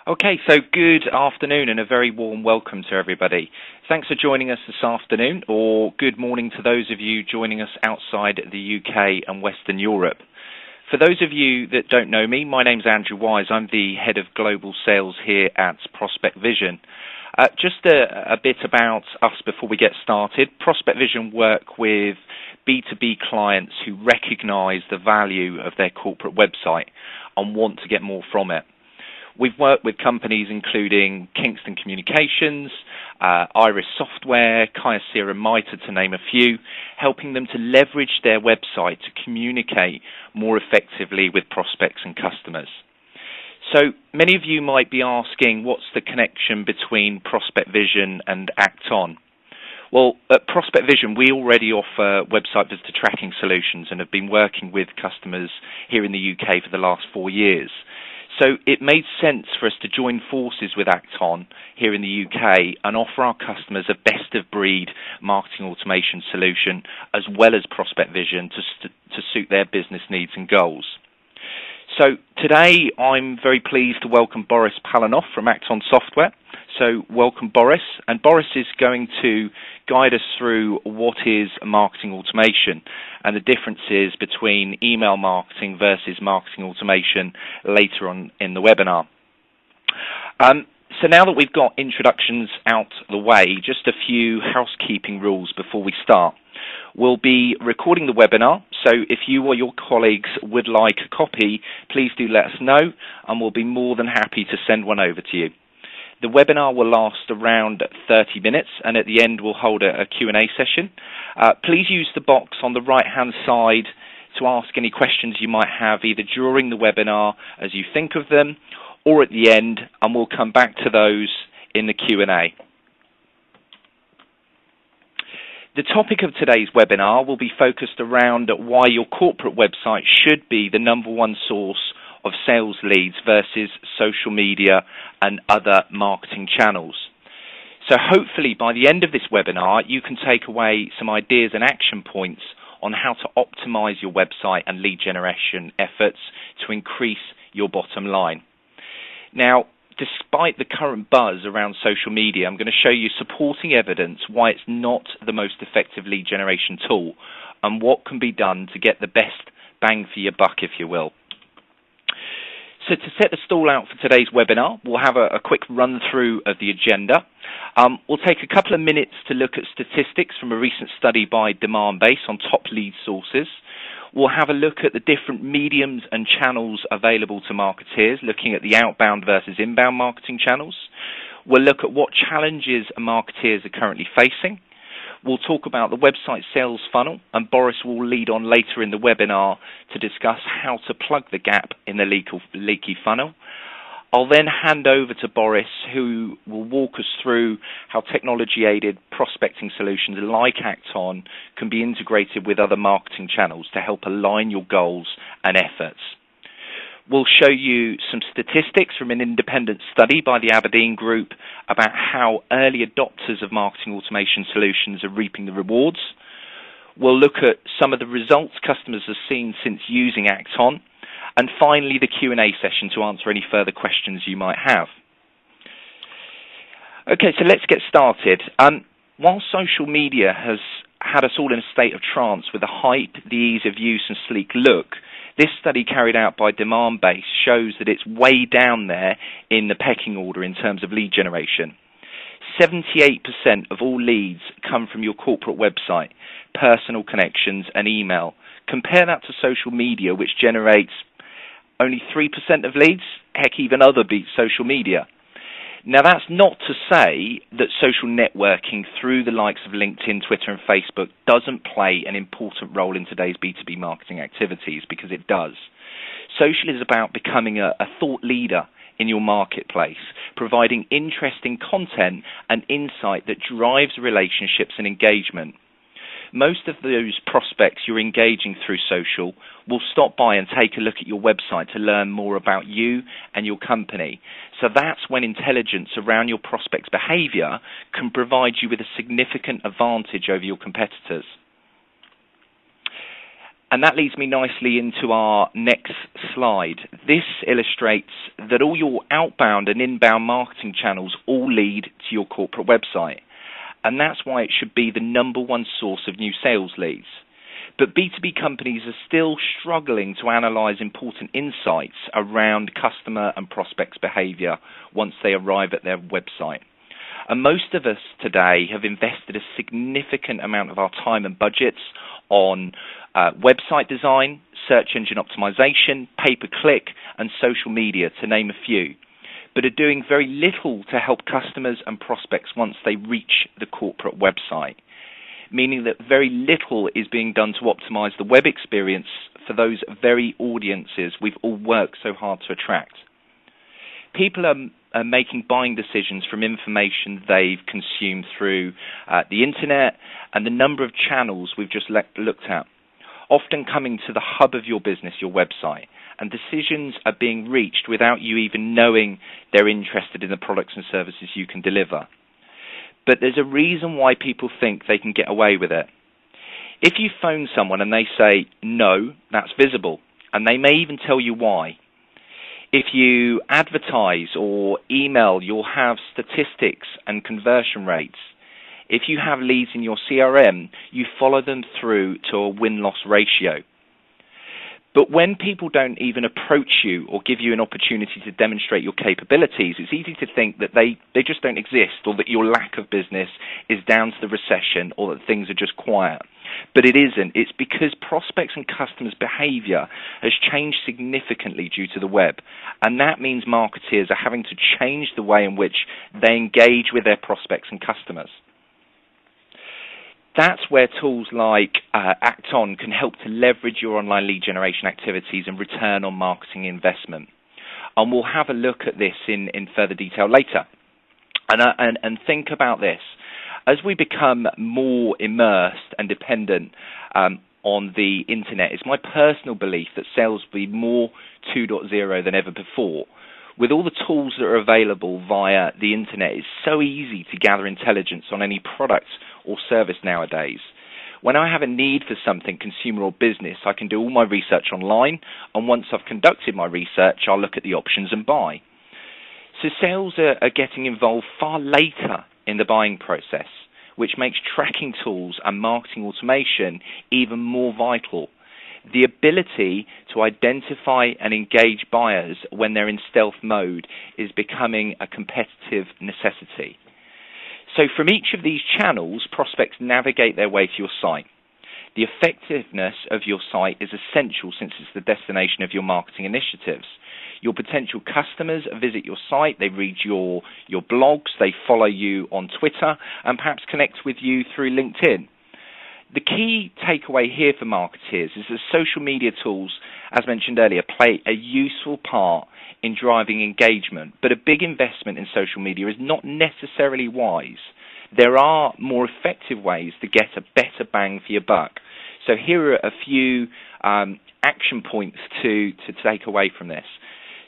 Okay, so good afternoon and a very warm welcome to everybody. Thanks for joining us this afternoon, or good morning to those of you joining us outside the UK and Western Europe. For those of you that don't know me, my name's Andrew Wise. I'm the Head of Global Sales here at Prospect Vision. Just a bit about us before we get started. Prospect Vision work with B2B clients who recognise the value of their corporate website and want to get more from it. We've worked with companies including Kingston Communications, Iris Software, Kyocera and Mitre, to name a few, helping them to leverage their website to communicate more effectively with prospects and customers. So many of you might be asking, what's the connection between Prospect Vision and Act-On? Well, at Prospect Vision, we already offer website visitor tracking solutions and have been working with customers here in the UK for the last 4 years. So it made sense for us to join forces with Act-On here in the UK and offer our customers a best-of-breed marketing automation solution as well as Prospect Vision to suit their business needs and goals. So today I'm very pleased to welcome Boris Palanov from Act-On Software. So welcome, Boris. And Boris is going to guide us through what is marketing automation and the differences between email marketing versus marketing automation later on in the webinar. So now that we've got introductions out the way, just a few housekeeping rules before we start. We'll be recording the webinar, so if you or your colleagues would like a copy, please do let us know, and we'll be more than happy to send one over to you. The webinar will last around 30 minutes, and at the end we'll hold a Q&A session. Please use the box on the right-hand side to ask any questions you might have, either during the webinar as you think of them, or at the end, and we'll come back to those in the Q&A. The topic of today's webinar will be focused around why your corporate website should be the #1 source of sales leads versus social media and other marketing channels. So hopefully by the end of this webinar, you can take away some ideas and action points on how to optimize your website and lead generation efforts to increase your bottom line. Now, despite the current buzz around social media, I'm going to show you supporting evidence why it's not the most effective lead generation tool and what can be done to get the best bang for your buck, if you will. So to set the stall out for today's webinar, we'll have a quick run-through of the agenda. We'll take a couple of minutes to look at statistics from a recent study by Demandbase on top lead sources. We'll have a look at the different mediums and channels available to marketeers, looking at the outbound versus inbound marketing channels. We'll look at what challenges marketeers are currently facing. We'll talk about the website sales funnel, and Boris will lead on later in the webinar to discuss how to plug the gap in the leaky funnel. I'll then hand over to Boris, who will walk us through how technology-aided prospecting solutions like Act-On can be integrated with other marketing channels to help align your goals and efforts. We'll show you some statistics from an independent study by the Aberdeen Group about how early adopters of marketing automation solutions are reaping the rewards. We'll look at some of the results customers have seen since using Act-On. And finally, the Q&A session to answer any further questions you might have. Okay, so let's get started. While social media has had us all in a state of trance with the hype, the ease of use and sleek look, this study carried out by Demandbase shows that it's way down there in the pecking order in terms of lead generation. 78% of all leads come from your corporate website, personal connections and email. Compare that to social media, which generates only 3% of leads, heck, even other beats social media. Now, that's not to say that social networking through the likes of LinkedIn, Twitter, and Facebook doesn't play an important role in today's B2B marketing activities, because it does. Social is about becoming a thought leader in your marketplace, providing interesting content and insight that drives relationships and engagement. Most of those prospects you're engaging through social will stop by and take a look at your website to learn more about you and your company. So that's when intelligence around your prospects' behavior can provide you with a significant advantage over your competitors. And that leads me nicely into our next slide. This illustrates that all your outbound and inbound marketing channels all lead to your corporate website. And that's why it should be the number one source of new sales leads. But B2B companies are still struggling to analyze important insights around customer and prospects' behavior once they arrive at their website. And most of us today have invested a significant amount of our time and budgets on website design, search engine optimization, pay-per-click, and social media, to name a few, but are doing very little to help customers and prospects once they reach the corporate website, meaning that very little is being done to optimize the web experience for those very audiences we've all worked so hard to attract. People are making buying decisions from information they've consumed through the internet and the number of channels we've just looked at, often coming to the hub of your business, your website, and decisions are being reached without you even knowing they're interested in the products and services you can deliver. But there's a reason why people think they can get away with it. If you phone someone and they say, no, that's visible, and they may even tell you why. If you advertise or email, you'll have statistics and conversion rates. If you have leads in your CRM, you follow them through to a win-loss ratio. But when people don't even approach you or give you an opportunity to demonstrate your capabilities, it's easy to think that they just don't exist, or that your lack of business is down to the recession, or that things are just quiet. But it isn't. It's because prospects and customers' behavior has changed significantly due to the web. And that means marketeers are having to change the way in which they engage with their prospects and customers. That's where tools like Act-On can help to leverage your online lead generation activities and return on marketing investment. And we'll have a look at this in further detail later. And think about this. As we become more immersed and dependent on the internet, it's my personal belief that sales will be more 2.0 than ever before. With all the tools that are available via the internet, it's so easy to gather intelligence on any product or service nowadays. When I have a need for something, consumer or business, I can do all my research online, and once I've conducted my research, I'll look at the options and buy. So sales are getting involved far later in the buying process, which makes tracking tools and marketing automation even more vital. The ability to identify and engage buyers when they're in stealth mode is becoming a competitive necessity. So from each of these channels, prospects navigate their way to your site. The effectiveness of your site is essential since it's the destination of your marketing initiatives. Your potential customers visit your site, they read your blogs, they follow you on Twitter, and perhaps connect with you through LinkedIn. The key takeaway here for marketeers is that social media tools, as mentioned earlier, play a useful part in driving engagement, but a big investment in social media is not necessarily wise. There are more effective ways to get a better bang for your buck. So here are a few action points to take away from this.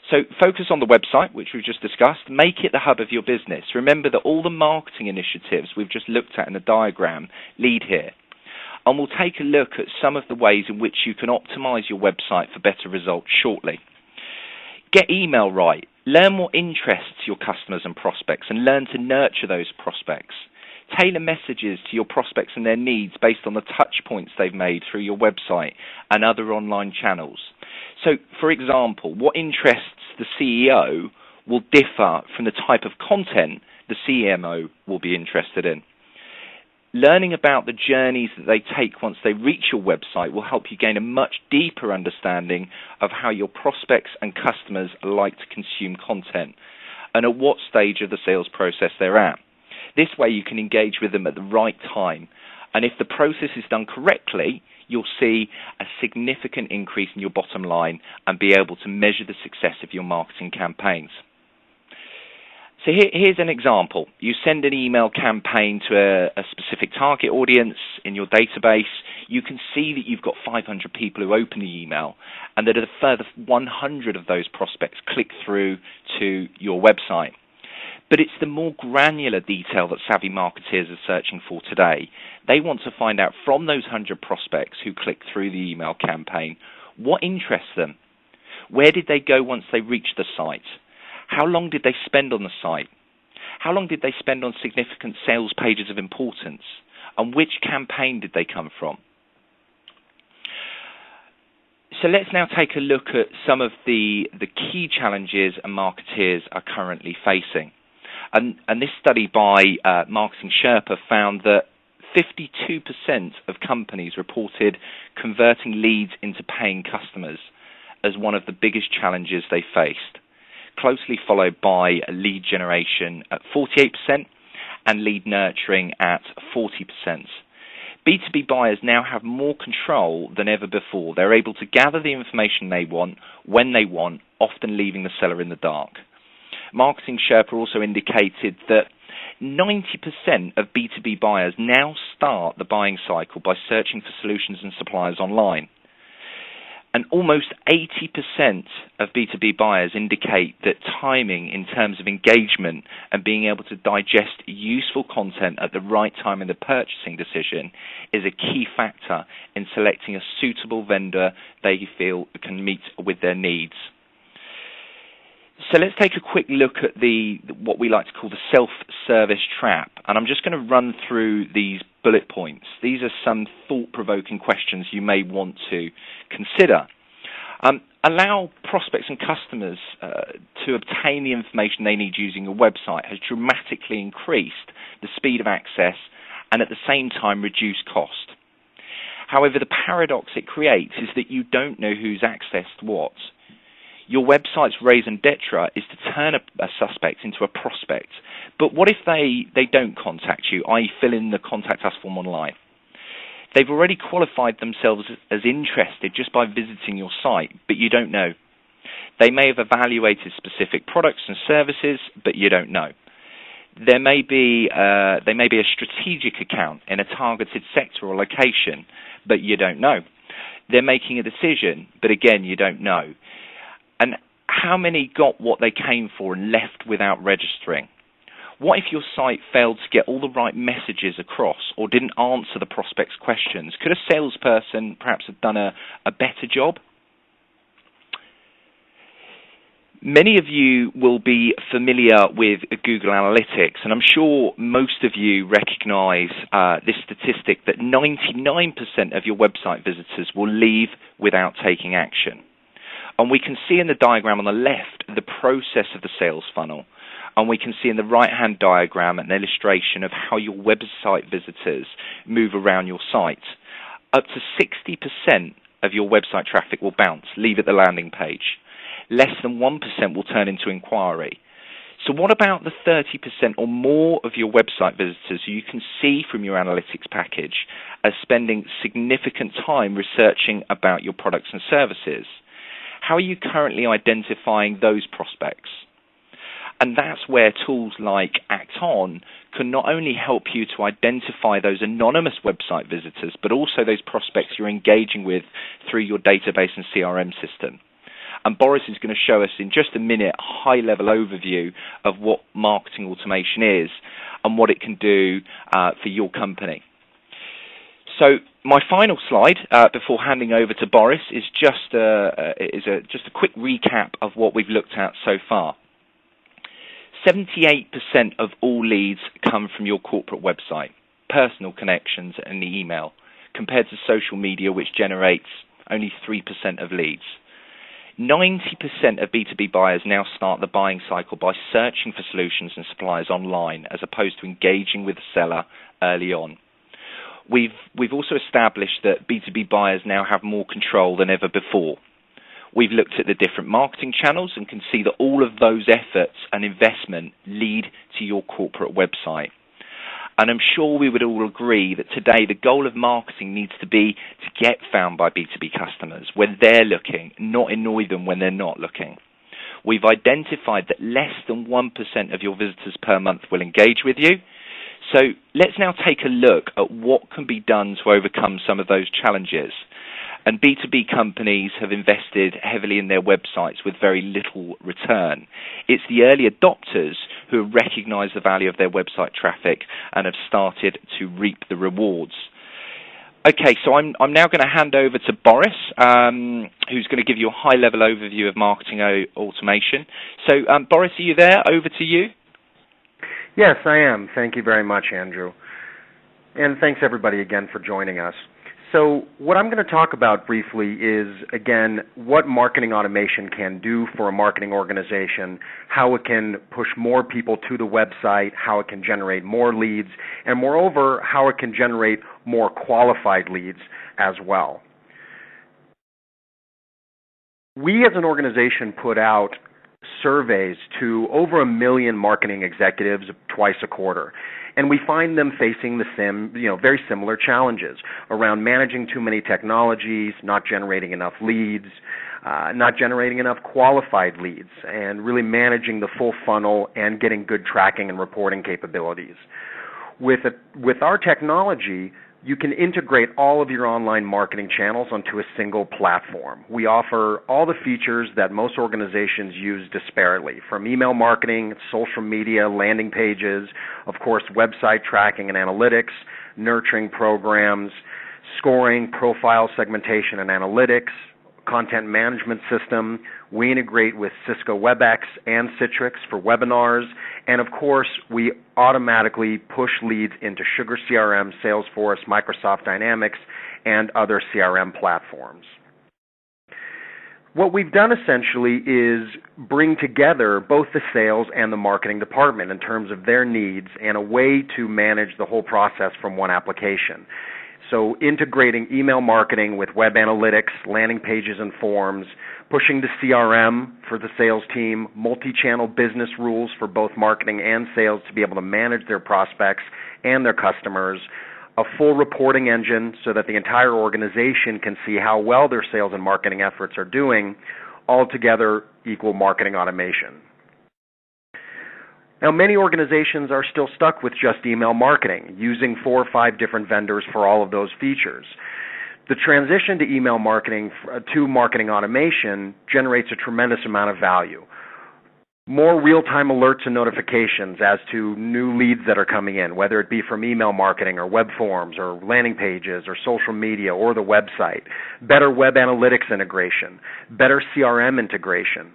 So focus on the website, which we've just discussed. Make it the hub of your business. Remember that all the marketing initiatives we've just looked at in the diagram lead here. And we'll take a look at some of the ways in which you can optimize your website for better results shortly. Get email right. Learn what interests your customers and prospects, and learn to nurture those prospects. Tailor messages to your prospects and their needs based on the touch points they've made through your website and other online channels. So, for example, what interests the CEO will differ from the type of content the CMO will be interested in. Learning about the journeys that they take once they reach your website will help you gain a much deeper understanding of how your prospects and customers like to consume content and at what stage of the sales process they're at. This way you can engage with them at the right time, and if the process is done correctly, you'll see a significant increase in your bottom line and be able to measure the success of your marketing campaigns. So here's an example. You send an email campaign to a specific target audience in your database. You can see that you've got 500 people who open the email, and that a further 100 of those prospects click through to your website. But it's the more granular detail that savvy marketeers are searching for today. They want to find out from those 100 prospects who click through the email campaign, what interests them? Where did they go once they reached the site? How long did they spend on the site? How long did they spend on significant sales pages of importance? And which campaign did they come from? So let's now take a look at some of the key challenges and marketeers are currently facing. And this study by Marketing Sherpa found that 52% of companies reported converting leads into paying customers as one of the biggest challenges they faced, closely followed by lead generation at 48% and lead nurturing at 40%. B2B buyers now have more control than ever before. They're able to gather the information they want, when they want, often leaving the seller in the dark. Marketing Sherpa also indicated that 90% of B2B buyers now start the buying cycle by searching for solutions and suppliers online. And almost 80% of B2B buyers indicate that timing in terms of engagement and being able to digest useful content at the right time in the purchasing decision is a key factor in selecting a suitable vendor they feel can meet with their needs. So let's take a quick look at what we like to call the self-service trap. And I'm just going to run through these bullet points. These are some thought-provoking questions you may want to consider. Allow prospects and customers to obtain the information they need using your website has dramatically increased the speed of access and at the same time reduced cost. However, the paradox it creates is that you don't know who's accessed what. Your website's raison d'etre is to turn a suspect into a prospect. But what if they don't contact you, i.e. fill in the contact us form online? They've already qualified themselves as interested just by visiting your site, but you don't know. They may have evaluated specific products and services, but you don't know. They may be a strategic account in a targeted sector or location, but you don't know. They're making a decision, but again, you don't know. And how many got what they came for and left without registering? What if your site failed to get all the right messages across or didn't answer the prospect's questions? Could a salesperson perhaps have done a better job? Many of you will be familiar with Google Analytics, and I'm sure most of you recognize this statistic that 99% of your website visitors will leave without taking action. And we can see in the diagram on the left the process of the sales funnel. And we can see in the right-hand diagram an illustration of how your website visitors move around your site. Up to 60% of your website traffic will bounce, leave at the landing page. Less than 1% will turn into inquiry. So what about the 30% or more of your website visitors who you can see from your analytics package as spending significant time researching about your products and services? How are you currently identifying those prospects? And that's where tools like ActOn can not only help you to identify those anonymous website visitors, but also those prospects you're engaging with through your database and CRM system. And Boris is going to show us in just a minute a high-level overview of what marketing automation is and what it can do for your company. So my final slide before handing over to Boris is just a quick recap of what we've looked at so far. 78% of all leads come from your corporate website, personal connections and the email, compared to social media, which generates only 3% of leads. 90% of B2B buyers now start the buying cycle by searching for solutions and suppliers online, as opposed to engaging with the seller early on. We've also established that B2B buyers now have more control than ever before. We've looked at the different marketing channels and can see that all of those efforts and investment lead to your corporate website. And I'm sure we would all agree that today the goal of marketing needs to be to get found by B2B customers when they're looking, not annoy them when they're not looking. We've identified that less than 1% of your visitors per month will engage with you. So let's now take a look at what can be done to overcome some of those challenges. And B2B companies have invested heavily in their websites with very little return. It's the early adopters who have recognized the value of their website traffic and have started to reap the rewards. Okay, so I'm now going to hand over to Boris, who's going to give you a high-level overview of marketing automation. So, Boris, are you there? Over to you. Yes, I am. Thank you very much, Andrew. And thanks, everybody, again for joining us. So what I'm going to talk about briefly is, again, what marketing automation can do for a marketing organization, how it can push more people to the website, how it can generate more leads, and moreover, how it can generate more qualified leads as well. We as an organization put out surveys to over 1 million marketing executives twice a quarter. And we find them facing the very similar challenges around managing too many technologies, not generating enough leads, not generating enough qualified leads, and really managing the full funnel and getting good tracking and reporting capabilities. With our technology, you can integrate all of your online marketing channels onto a single platform. We offer all the features that most organizations use disparately, from email marketing, social media, landing pages, of course, website tracking and analytics, nurturing programs, scoring, profile segmentation and analytics, content management system. We integrate with Cisco WebEx and Citrix for webinars, and of course, we automatically push leads into Sugar CRM, Salesforce, Microsoft Dynamics, and other CRM platforms. What we've done essentially is bring together both the sales and the marketing department in terms of their needs and a way to manage the whole process from one application. So integrating email marketing with web analytics, landing pages and forms, pushing the CRM for the sales team, multi-channel business rules for both marketing and sales to be able to manage their prospects and their customers, a full reporting engine so that the entire organization can see how well their sales and marketing efforts are doing, all together equal marketing automation. Now, many organizations are still stuck with just email marketing, using 4 or 5 different vendors for all of those features. The transition to email marketing to marketing automation generates a tremendous amount of value. More real-time alerts and notifications as to new leads that are coming in, whether it be from email marketing or web forms or landing pages or social media or the website. Better web analytics integration, better CRM integration.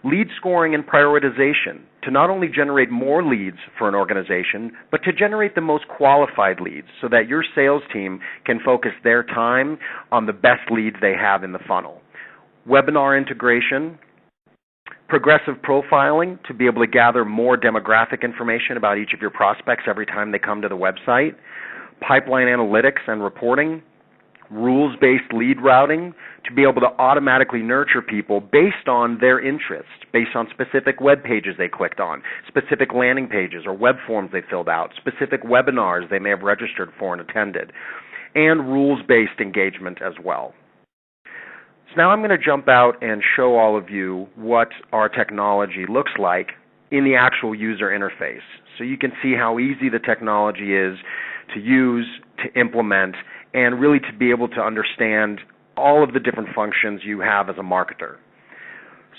Lead scoring and prioritization to not only generate more leads for an organization, but to generate the most qualified leads so that your sales team can focus their time on the best leads they have in the funnel. Webinar integration, progressive profiling to be able to gather more demographic information about each of your prospects every time they come to the website, pipeline analytics and reporting, rules-based lead routing to be able to automatically nurture people based on their interests, based on specific web pages they clicked on, specific landing pages or web forms they filled out, specific webinars they may have registered for and attended, and rules-based engagement as well. So now I'm going to jump out and show all of you what our technology looks like in the actual user interface, so you can see how easy the technology is to use, to implement, and really to be able to understand all of the different functions you have as a marketer.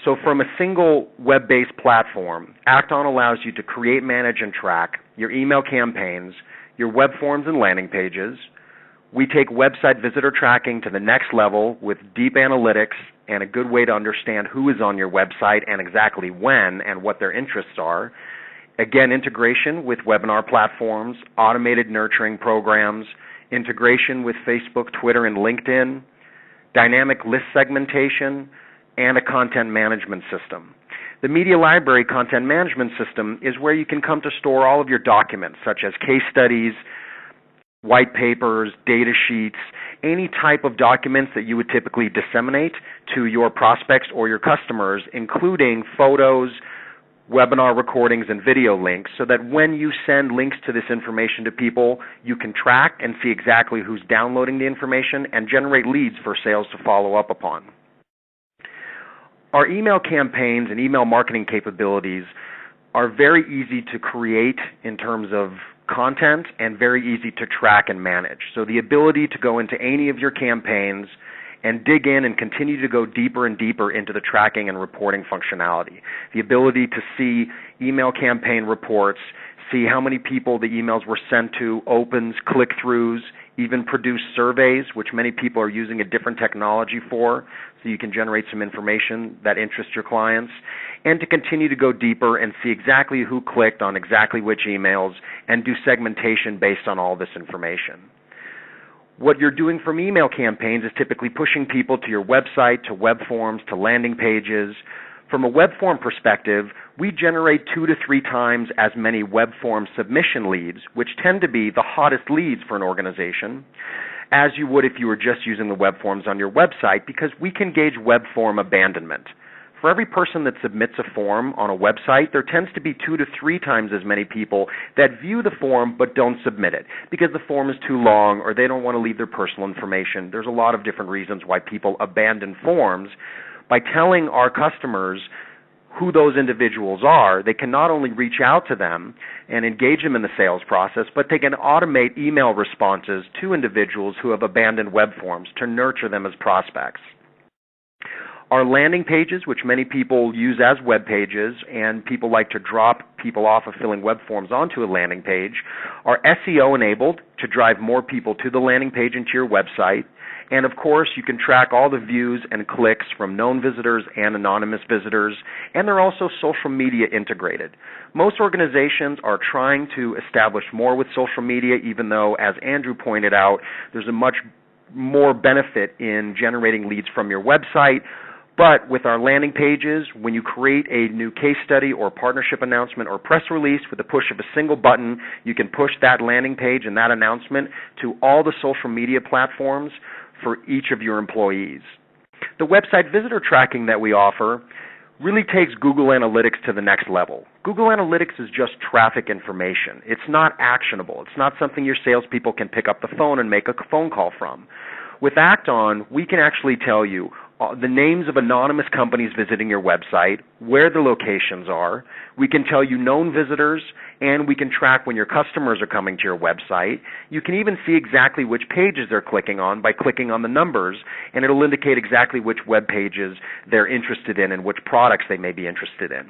So from a single web-based platform, Act-On allows you to create, manage, and track your email campaigns, your web forms and landing pages. We take website visitor tracking to the next level with deep analytics and a good way to understand who is on your website and exactly when and what their interests are. Again, integration with webinar platforms, automated nurturing programs, integration with Facebook, Twitter, and LinkedIn, dynamic list segmentation, and a content management system. The Media Library Content Management System is where you can come to store all of your documents, such as case studies, white papers, data sheets, any type of documents that you would typically disseminate to your prospects or your customers, including photos, webinar recordings, and video links, so that when you send links to this information to people, you can track and see exactly who's downloading the information and generate leads for sales to follow up upon. Our email campaigns and email marketing capabilities are very easy to create in terms of content and very easy to track and manage. So the ability to go into any of your campaigns and dig in and continue to go deeper and deeper into the tracking and reporting functionality. The ability to see email campaign reports, see how many people the emails were sent to, opens, click-throughs, even produce surveys, which many people are using a different technology for, so you can generate some information that interests your clients, and to continue to go deeper and see exactly who clicked on exactly which emails and do segmentation based on all this information. What you're doing from email campaigns is typically pushing people to your website, to web forms, to landing pages. From a web form perspective, we generate 2 to 3 times as many web form submission leads, which tend to be the hottest leads for an organization, as you would if you were just using the web forms on your website, because we can gauge web form abandonment. For every person that submits a form on a website, there tends to be 2 to 3 times as many people that view the form but don't submit it because the form is too long or they don't want to leave their personal information. There's a lot of different reasons why people abandon forms. By telling our customers who those individuals are, they can not only reach out to them and engage them in the sales process, but they can automate email responses to individuals who have abandoned web forms to nurture them as prospects. Our landing pages, which many people use as web pages, and people like to drop people off of filling web forms onto a landing page, are SEO enabled to drive more people to the landing page and to your website. And of course, you can track all the views and clicks from known visitors and anonymous visitors, and they're also social media integrated. Most organizations are trying to establish more with social media, even though, as Andrew pointed out, there's a much more benefit in generating leads from your website. But with our landing pages, when you create a new case study or partnership announcement or press release with the push of a single button, you can push that landing page and that announcement to all the social media platforms for each of your employees. The website visitor tracking that we offer really takes Google Analytics to the next level. Google Analytics is just traffic information. It's not actionable. It's not something your salespeople can pick up the phone and make a phone call from. With Act-On, we can actually tell you the names of anonymous companies visiting your website, where the locations are. We can tell you known visitors, and we can track when your customers are coming to your website. You can even see exactly which pages they're clicking on by clicking on the numbers, and it'll indicate exactly which web pages they're interested in and which products they may be interested in.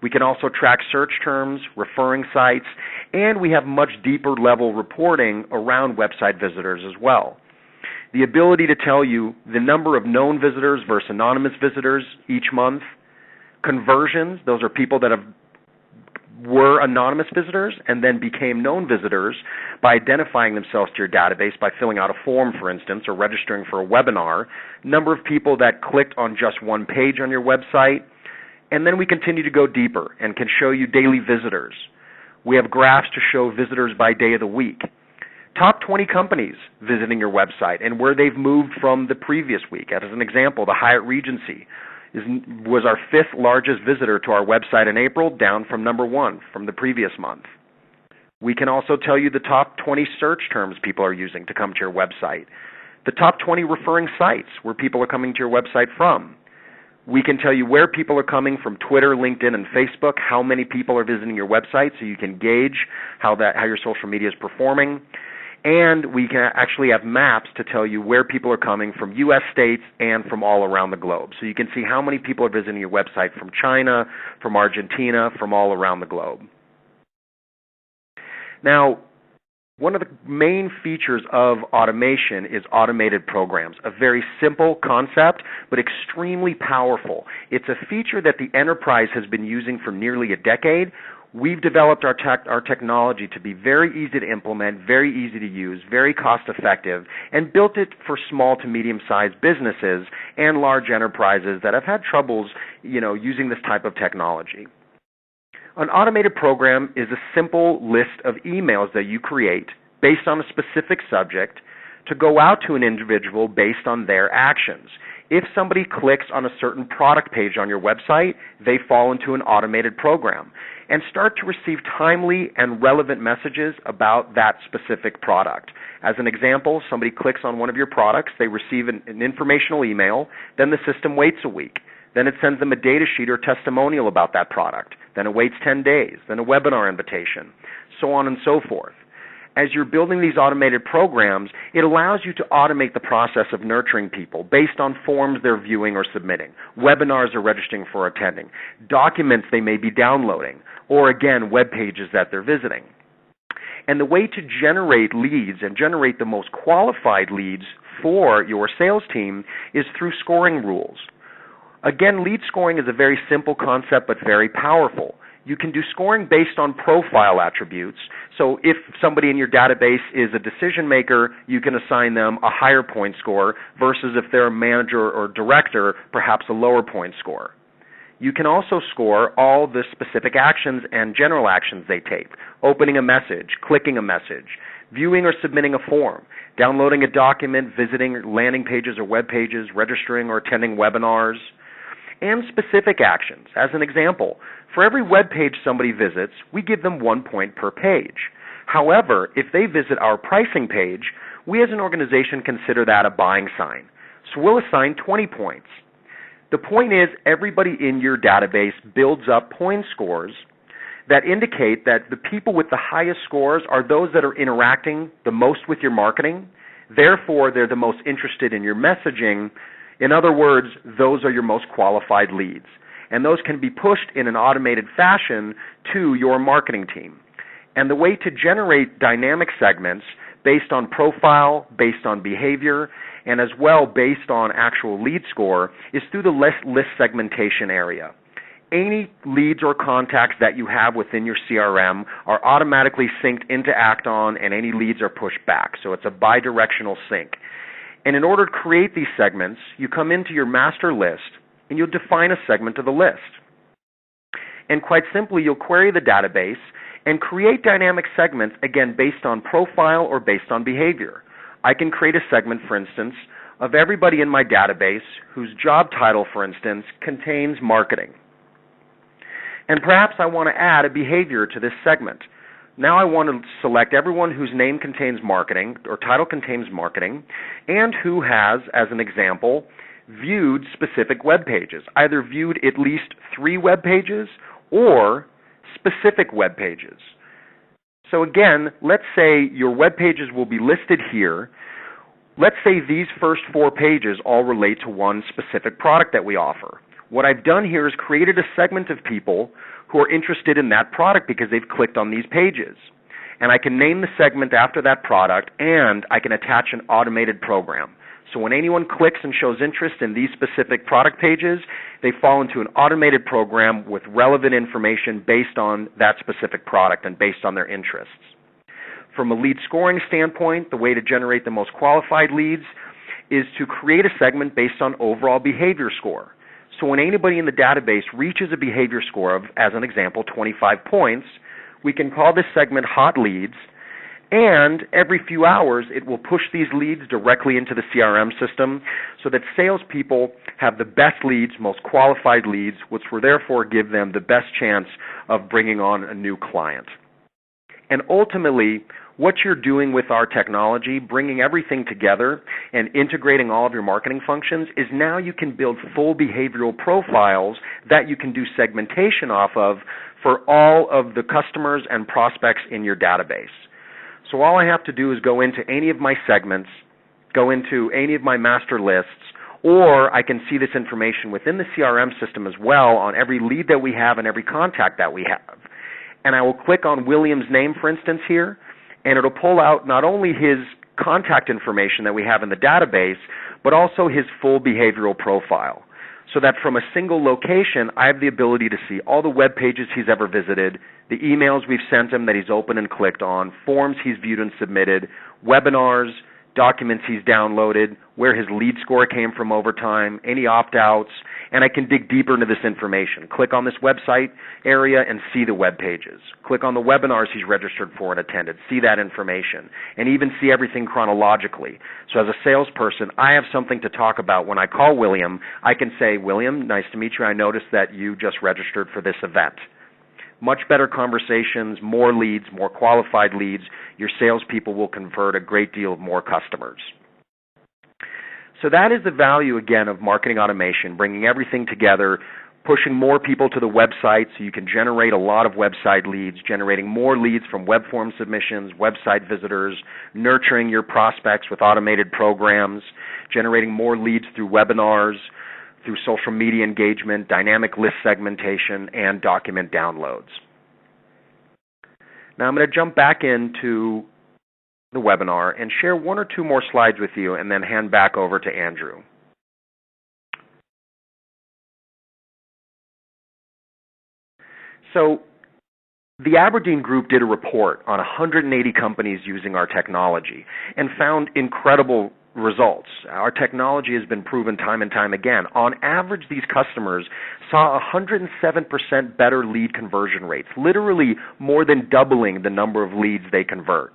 We can also track search terms, referring sites, and we have much deeper level reporting around website visitors as well. The ability to tell you the number of known visitors versus anonymous visitors each month, conversions, those are people that were anonymous visitors and then became known visitors by identifying themselves to your database by filling out a form, for instance, or registering for a webinar, number of people that clicked on just one page on your website, and then we continue to go deeper and can show you daily visitors. We have graphs to show visitors by day of the week. Top 20 companies visiting your website and where they've moved from the previous week. As an example, the Hyatt Regency was our 5th largest visitor to our website in April, down from number 1 from the previous month. We can also tell you the top 20 search terms people are using to come to your website, the top 20 referring sites where people are coming to your website from. We can tell you where people are coming from Twitter, LinkedIn, and Facebook, how many people are visiting your website so you can gauge how your social media is performing. And we can actually have maps to tell you where people are coming from U.S. states and from all around the globe. So you can see how many people are visiting your website from China, from Argentina, from all around the globe. Now, one of the main features of automation is automated programs, a very simple concept, but extremely powerful. It's a feature that the enterprise has been using for nearly a decade. We've developed our technology to be very easy to implement, very easy to use, very cost-effective, and built it for small to medium-sized businesses and large enterprises that have had troubles, using this type of technology. An automated program is a simple list of emails that you create based on a specific subject to go out to an individual based on their actions. If somebody clicks on a certain product page on your website, they fall into an automated program and start to receive timely and relevant messages about that specific product. As an example, somebody clicks on one of your products, they receive an informational email, then the system waits a week. Then it sends them a data sheet or testimonial about that product. Then it waits 10 days, then a webinar invitation, so on and so forth. As you're building these automated programs, it allows you to automate the process of nurturing people based on forms they're viewing or submitting, webinars they're registering for attending, documents they may be downloading, or again, web pages that they're visiting. And the way to generate leads and generate the most qualified leads for your sales team is through scoring rules. Again, lead scoring is a very simple concept but very powerful. You can do scoring based on profile attributes. So if somebody in your database is a decision maker, you can assign them a higher point score versus if they're a manager or director, perhaps a lower point score. You can also score all the specific actions and general actions they take: opening a message, clicking a message, viewing or submitting a form, downloading a document, visiting landing pages or web pages, registering or attending webinars, and specific actions. As an example, for every web page somebody visits, we give them 1 point per page. However, if they visit our pricing page, we as an organization consider that a buying sign. So we'll assign 20 points. The point is, everybody in your database builds up point scores that indicate that the people with the highest scores are those that are interacting the most with your marketing. Therefore, they're the most interested in your messaging. In other words, those are your most qualified leads. And those can be pushed in an automated fashion to your marketing team. And the way to generate dynamic segments based on profile, based on behavior, and as well based on actual lead score is through the list segmentation area. Any leads or contacts that you have within your CRM are automatically synced into Act-On, and any leads are pushed back. So it's a bidirectional sync. And in order to create these segments, you come into your master list and you'll define a segment of the list. And quite simply, you'll query the database and create dynamic segments, again, based on profile or based on behavior. I can create a segment, for instance, of everybody in my database whose job title, for instance, contains marketing. And perhaps I want to add a behavior to this segment. Now I want to select everyone whose name contains marketing or title contains marketing and who has, as an example, viewed specific web pages, either viewed at least 3 web pages or specific web pages. So again, let's say your web pages will be listed here. Let's say these first 4 pages all relate to one specific product that we offer. What I've done here is created a segment of people who are interested in that product because they've clicked on these pages. And I can name the segment after that product, and I can attach an automated program. So when anyone clicks and shows interest in these specific product pages, they fall into an automated program with relevant information based on that specific product and based on their interests. From a lead scoring standpoint, the way to generate the most qualified leads is to create a segment based on overall behavior score. So when anybody in the database reaches a behavior score of, as an example, 25 points, we can call this segment Hot Leads, and every few hours it will push these leads directly into the CRM system so that salespeople have the best leads, most qualified leads, which will therefore give them the best chance of bringing on a new client. And ultimately, what you're doing with our technology, bringing everything together and integrating all of your marketing functions, is now you can build full behavioral profiles that you can do segmentation off of for all of the customers and prospects in your database. So all I have to do is go into any of my segments, go into any of my master lists, or I can see this information within the CRM system as well on every lead that we have and every contact that we have. And I will click on William's name, for instance, here, and it'll pull out not only his contact information that we have in the database, but also his full behavioral profile. So that from a single location, I have the ability to see all the web pages he's ever visited, the emails we've sent him that he's opened and clicked on, forms he's viewed and submitted, webinars, documents he's downloaded, where his lead score came from over time, any opt-outs, and I can dig deeper into this information. Click on this website area and see the web pages. Click on the webinars he's registered for and attended, see that information, and even see everything chronologically. So as a salesperson, I have something to talk about. When I call William, I can say, William, nice to meet you. I noticed that you just registered for this event. Much better conversations, more leads, more qualified leads. Your salespeople will convert a great deal more customers. So that is the value, again, of marketing automation, bringing everything together, pushing more people to the website so you can generate a lot of website leads, generating more leads from web form submissions, website visitors, nurturing your prospects with automated programs, generating more leads through webinars, through social media engagement, dynamic list segmentation, and document downloads. Now I'm going to jump back into the webinar and share one or two more slides with you and then hand back over to Andrew. So the Aberdeen Group did a report on 180 companies using our technology and found incredible results. Our technology has been proven time and time again. On average, these customers saw 107% better lead conversion rates, literally more than doubling the number of leads they convert.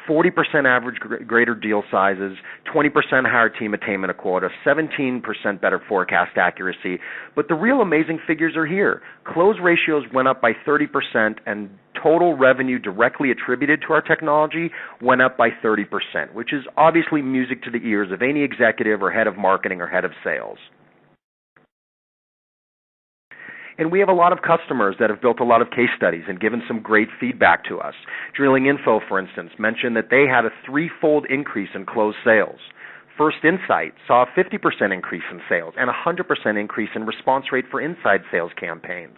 40% average greater deal sizes, 20% higher team attainment of quota, 17% better forecast accuracy. But the real amazing figures are here. Close ratios went up by 30%, and total revenue directly attributed to our technology went up by 30%, which is obviously music to the ears of any executive or head of marketing or head of sales. And we have a lot of customers that have built a lot of case studies and given some great feedback to us. Drilling Info, for instance, mentioned that they had a 3-fold increase in closed sales. First Insight saw a 50% increase in sales and a 100% increase in response rate for inside sales campaigns.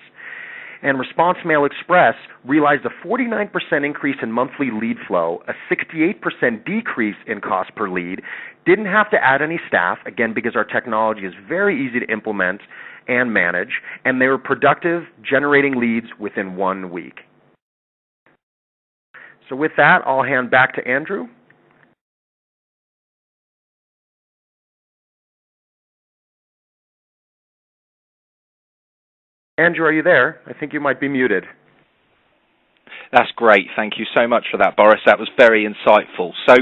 And Response Mail Express realized a 49% increase in monthly lead flow, a 68% decrease in cost per lead, didn't have to add any staff, again, because our technology is very easy to implement and manage, and they were productive, generating leads within 1 week. So with that, I'll hand back to Andrew. Andrew, are you there? I think you might be muted. That's great. Thank you so much for that, Boris. That was very insightful. So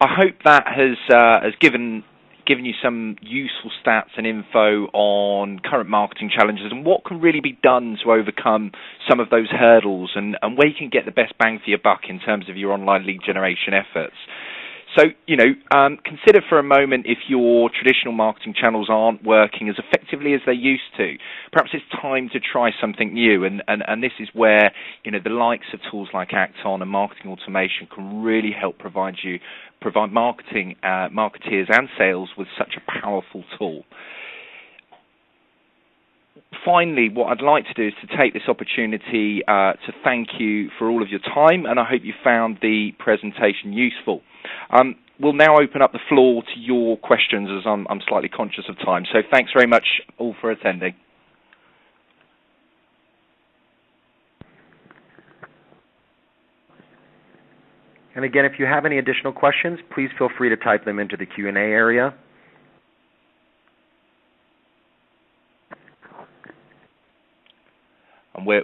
I hope that has given you some useful stats and info on current marketing challenges and what can really be done to overcome some of those hurdles and where you can get the best bang for your buck in terms of your online lead generation efforts. So, consider for a moment if your traditional marketing channels aren't working as effectively as they used to. Perhaps it's time to try something new, and this is where, the likes of tools like Acton and marketing automation can really help provide marketeers and sales with such a powerful tool. Finally, what I'd like to do is to take this opportunity to thank you for all of your time, and I hope you found the presentation useful. We'll now open up the floor to your questions as I'm slightly conscious of time. So thanks very much all for attending. And again, if you have any additional questions, please feel free to type them into the Q&A area.